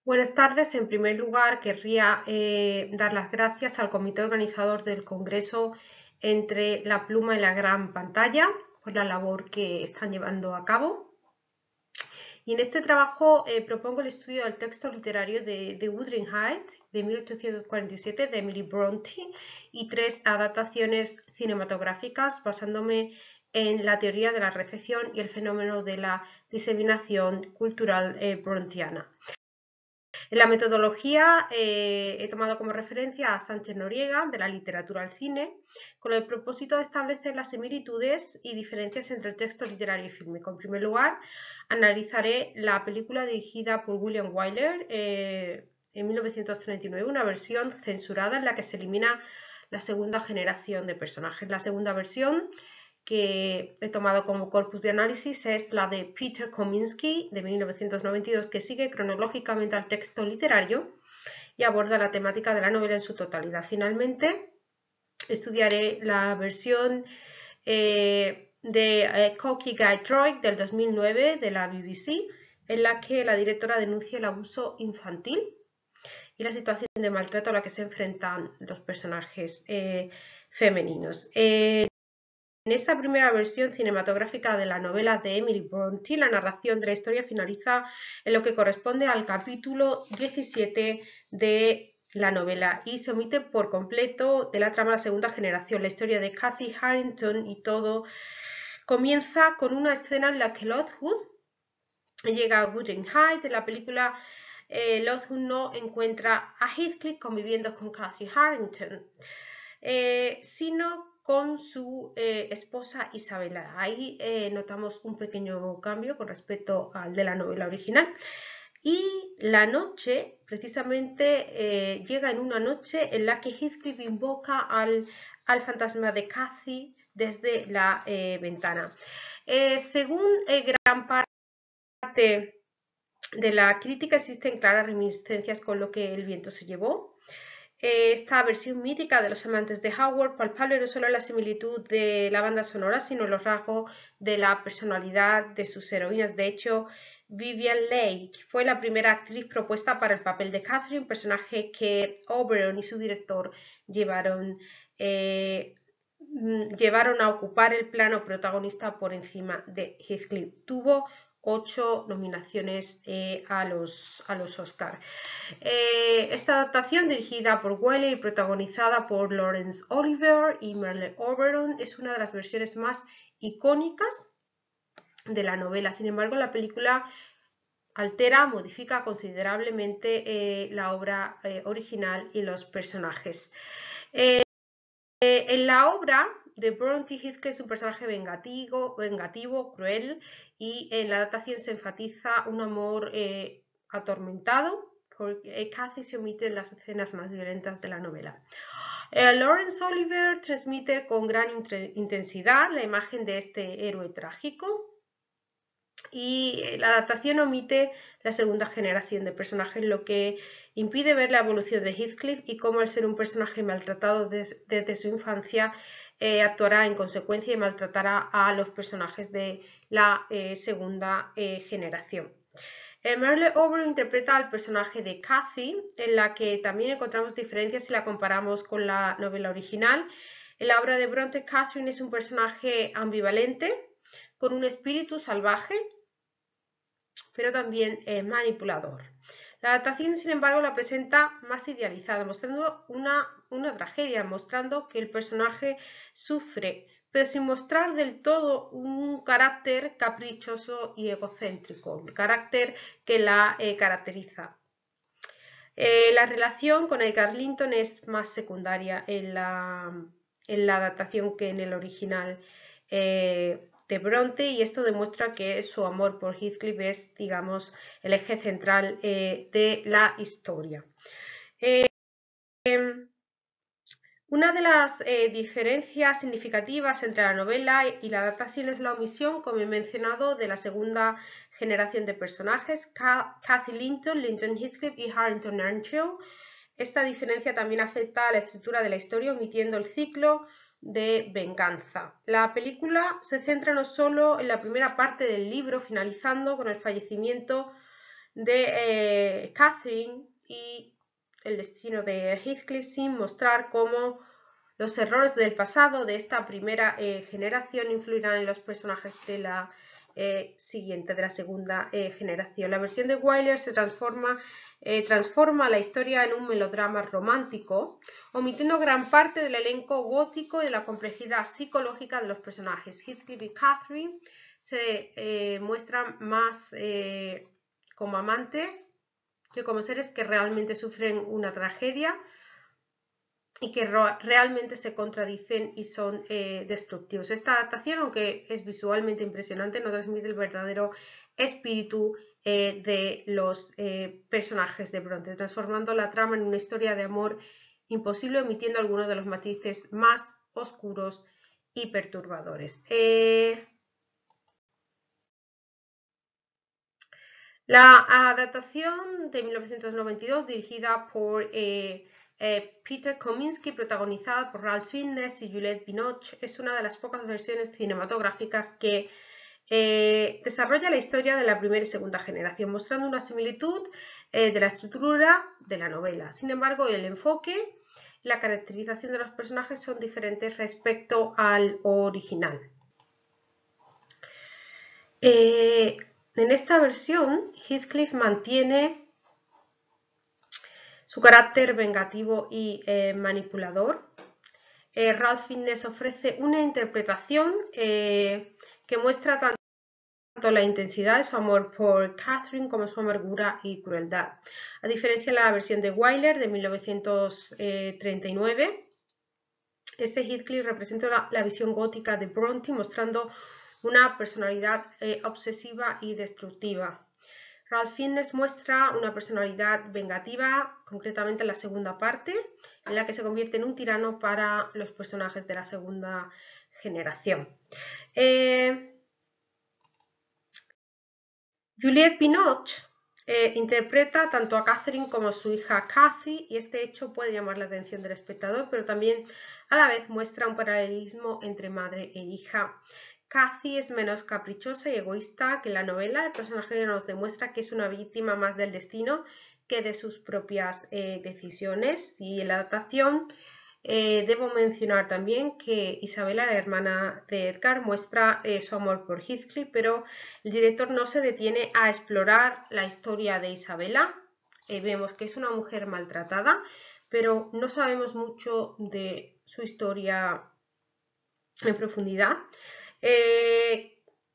Buenas tardes. En primer lugar, querría dar las gracias al comité organizador del Congreso Entre la Pluma y la Gran Pantalla por la labor que están llevando a cabo. Y en este trabajo propongo el estudio del texto literario de Wuthering Heights de 1847 de Emily Bronte y 3 adaptaciones cinematográficas basándome en la teoría de la recepción y el fenómeno de la diseminación cultural brontiana. En la metodología he tomado como referencia a Sánchez Noriega, de la literatura al cine, con el propósito de establecer las similitudes y diferencias entre el texto literario y fílmico. En primer lugar, analizaré la película dirigida por William Wyler en 1939, una versión censurada en la que se elimina la segunda generación de personajes. La segunda versión que he tomado como corpus de análisis es la de Peter Kominsky de 1992, que sigue cronológicamente al texto literario y aborda la temática de la novela en su totalidad. Finalmente, estudiaré la versión de Cocky Guy Troy del 2009 de la BBC, en la que la directora denuncia el abuso infantil y la situación de maltrato a la que se enfrentan los personajes femeninos. En esta primera versión cinematográfica de la novela de Emily Bronte, la narración de la historia finaliza en lo que corresponde al capítulo 17 de la novela y se omite por completo de la trama de la segunda generación, la historia de Cathy Harrington, y todo comienza con una escena en la que Lockwood llega a Wuthering Heights. En la película Lockwood no encuentra a Heathcliff conviviendo con Cathy Harrington, sino con su esposa Isabela. Ahí notamos un pequeño cambio con respecto al de la novela original. Y la noche, precisamente, llega en una noche en la que Heathcliff invoca al fantasma de Cathy desde la ventana. Según gran parte de la crítica, existen claras reminiscencias con lo que el viento se llevó. Esta versión mítica de los amantes de Howard, palpable no solo en la similitud de la banda sonora, sino en los rasgos de la personalidad de sus heroínas. De hecho, Vivien Leigh fue la primera actriz propuesta para el papel de Catherine, personaje que Oberon y su director llevaron a ocupar el plano protagonista por encima de Heathcliff. Tuvo 8 nominaciones a los Oscar. Esta adaptación, dirigida por Wyler y protagonizada por Laurence Olivier y Merle Oberon, es una de las versiones más icónicas de la novela. Sin embargo, la película modifica considerablemente la obra original y los personajes. En la obra de Bronte, Heathcliff es un personaje vengativo, cruel, y en la adaptación se enfatiza un amor atormentado, porque Cathy se omite en las escenas más violentas de la novela. Laurence Olivier transmite con gran intensidad la imagen de este héroe trágico, y la adaptación omite la segunda generación de personajes, lo que impide ver la evolución de Heathcliff y cómo, al ser un personaje maltratado desde su infancia, actuará en consecuencia y maltratará a los personajes de la segunda generación. Merle Oberon interpreta al personaje de Cathy, en la que también encontramos diferencias si la comparamos con la novela original. En la obra de Bronte, Catherine es un personaje ambivalente, con un espíritu salvaje, pero también manipulador. La adaptación, sin embargo, la presenta más idealizada, mostrando una tragedia, mostrando que el personaje sufre, pero sin mostrar del todo un carácter caprichoso y egocéntrico, el carácter que la caracteriza. La relación con Edgar Linton es más secundaria en la adaptación que en el original de Bronte, y esto demuestra que su amor por Heathcliff es, digamos, el eje central de la historia. Una de las diferencias significativas entre la novela y la adaptación es la omisión, como he mencionado, de la segunda generación de personajes, Cathy Linton, Linton Heathcliff y Harrington Earnshaw. Esta diferencia también afecta a la estructura de la historia, omitiendo el ciclo de venganza. La película se centra no solo en la primera parte del libro, finalizando con el fallecimiento de Catherine y el destino de Heathcliff, sin mostrar cómo los errores del pasado de esta primera generación influirán en los personajes de la siguiente, de la segunda generación. La versión de Wyler se transforma la historia en un melodrama romántico, omitiendo gran parte del elenco gótico y de la complejidad psicológica de los personajes. Heathcliff y Catherine se muestran más como amantes que como seres que realmente sufren una tragedia y que realmente se contradicen y son destructivos. Esta adaptación, aunque es visualmente impresionante, no transmite el verdadero espíritu de los personajes de Bronte, transformando la trama en una historia de amor imposible, omitiendo algunos de los matices más oscuros y perturbadores. La adaptación de 1992, dirigida por Peter Kominsky, protagonizada por Ralph Fiennes y Juliette Binoche, es una de las pocas versiones cinematográficas que desarrolla la historia de la primera y segunda generación, mostrando una similitud de la estructura de la novela. Sin embargo, el enfoque y la caracterización de los personajes son diferentes respecto al original. En esta versión, Heathcliff mantiene su carácter vengativo y manipulador. Ralph Fiennes ofrece una interpretación que muestra tanto la intensidad de su amor por Catherine como su amargura y crueldad. A diferencia de la versión de Wyler de 1939, este Heathcliff representa la visión gótica de Bronte, mostrando una personalidad obsesiva y destructiva. Ralph Fiennes muestra una personalidad vengativa, concretamente en la segunda parte, en la que se convierte en un tirano para los personajes de la segunda generación. Juliette Binoche interpreta tanto a Catherine como a su hija Cathy, y este hecho puede llamar la atención del espectador, pero también a la vez muestra un paralelismo entre madre e hija. Cathy es menos caprichosa y egoísta que en la novela. El personaje nos demuestra que es una víctima más del destino que de sus propias decisiones. Y en la adaptación debo mencionar también que Isabella, la hermana de Edgar, muestra su amor por Heathcliff, pero el director no se detiene a explorar la historia de Isabella. Vemos que es una mujer maltratada, pero no sabemos mucho de su historia en profundidad. En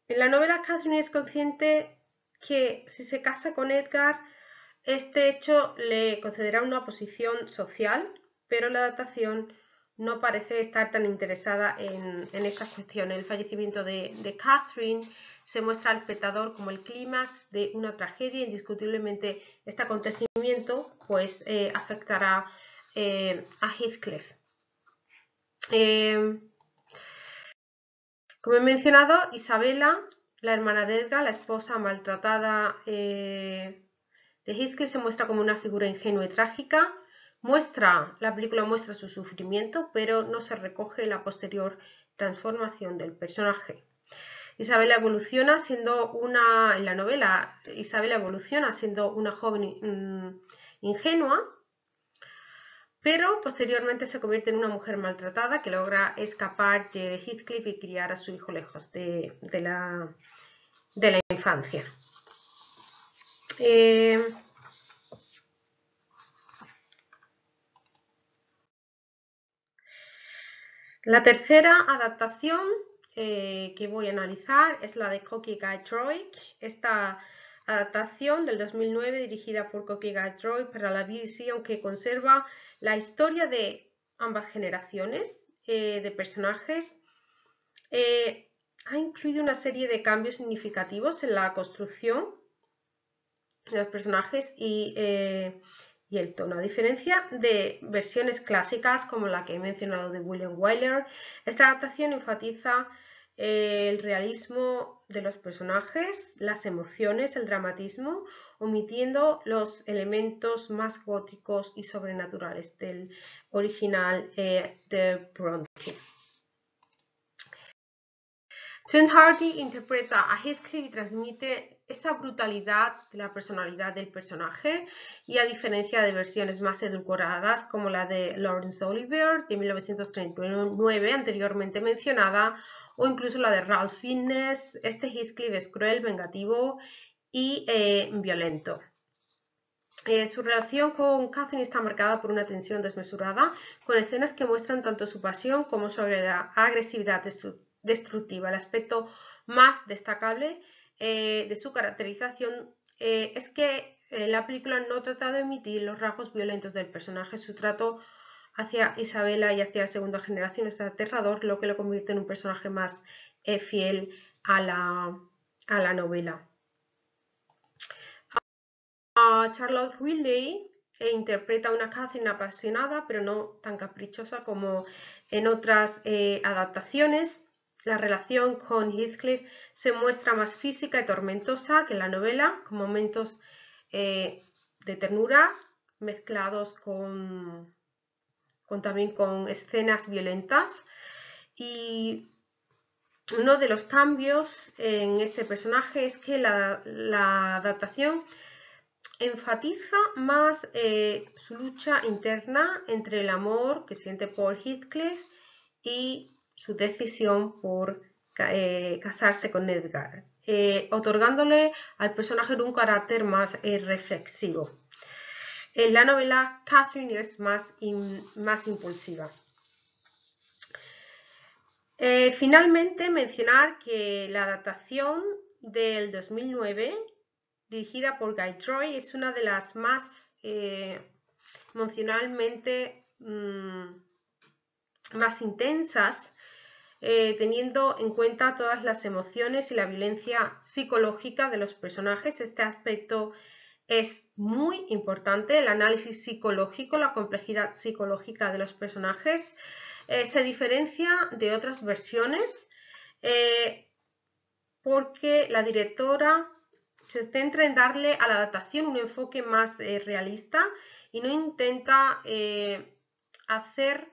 la novela, Catherine es consciente que si se casa con Edgar, este hecho le concederá una posición social, pero la adaptación no parece estar tan interesada en esta cuestión. El fallecimiento de Catherine se muestra al espectador como el clímax de una tragedia. Indiscutiblemente este acontecimiento pues, afectará a Heathcliff. Como he mencionado, Isabella, la hermana de Edgar, la esposa maltratada de Heathcliff, se muestra como una figura ingenua y trágica. La película muestra su sufrimiento, pero no se recoge la posterior transformación del personaje. En la novela, Isabella evoluciona siendo una joven ingenua, pero posteriormente se convierte en una mujer maltratada que logra escapar de Heathcliff y criar a su hijo lejos de la infancia. La tercera adaptación que voy a analizar es la de Cocky Guy Droid. Esta adaptación del 2009, dirigida por Cocky Guy Droid para la BBC, aunque conserva la historia de ambas generaciones de personajes, ha incluido una serie de cambios significativos en la construcción de los personajes y el tono. A diferencia de versiones clásicas como la que he mencionado de William Wyler, esta adaptación enfatiza el realismo de los personajes, las emociones, el dramatismo, omitiendo los elementos más góticos y sobrenaturales del original de Bronte. Tom Hardy interpreta a Heathcliff y transmite esa brutalidad de la personalidad del personaje, y a diferencia de versiones más edulcoradas como la de Laurence Olivier de 1939 anteriormente mencionada, o incluso la de Ralph Fiennes, este Heathcliff es cruel, vengativo y violento. Su relación con Catherine está marcada por una tensión desmesurada, con escenas que muestran tanto su pasión como su agresividad destructiva. El aspecto más destacable de su caracterización es que la película no trata de emitir los rasgos violentos del personaje. Su trato hacia Isabella y hacia la segunda generación es aterrador, lo que lo convierte en un personaje más fiel a la novela. Charlotte Ridley interpreta a una Catherine apasionada, pero no tan caprichosa como en otras adaptaciones. La relación con Heathcliff se muestra más física y tormentosa que en la novela, con momentos de ternura mezclados también con escenas violentas. Y uno de los cambios en este personaje es que la adaptación enfatiza más su lucha interna entre el amor que siente por Heathcliff y su decisión por casarse con Edgar, otorgándole al personaje un carácter más reflexivo. En la novela, Catherine es más impulsiva. Finalmente, mencionar que la adaptación del 2009, dirigida por Guy Troy, es una de las más emocionalmente más intensas, teniendo en cuenta todas las emociones y la violencia psicológica de los personajes. Este aspecto es muy importante, el análisis psicológico, la complejidad psicológica de los personajes. Se diferencia de otras versiones porque la directora se centra en darle a la adaptación un enfoque más realista y no intenta hacer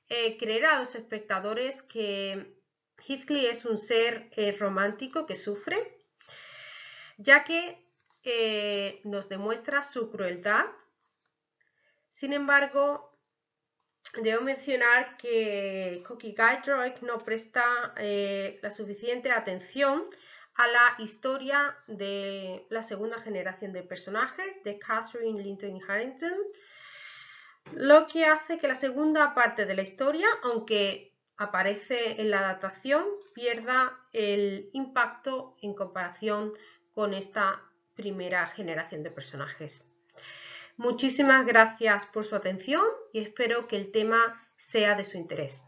creer a los espectadores que Heathcliff es un ser romántico que sufre, ya que nos demuestra su crueldad. Sin embargo, debo mencionar que Guy Troy no presta la suficiente atención a la historia de la segunda generación de personajes de Catherine Linton y Harrington, lo que hace que la segunda parte de la historia, aunque aparece en la adaptación, pierda el impacto en comparación con esta primera generación de personajes. Muchísimas gracias por su atención y espero que el tema sea de su interés.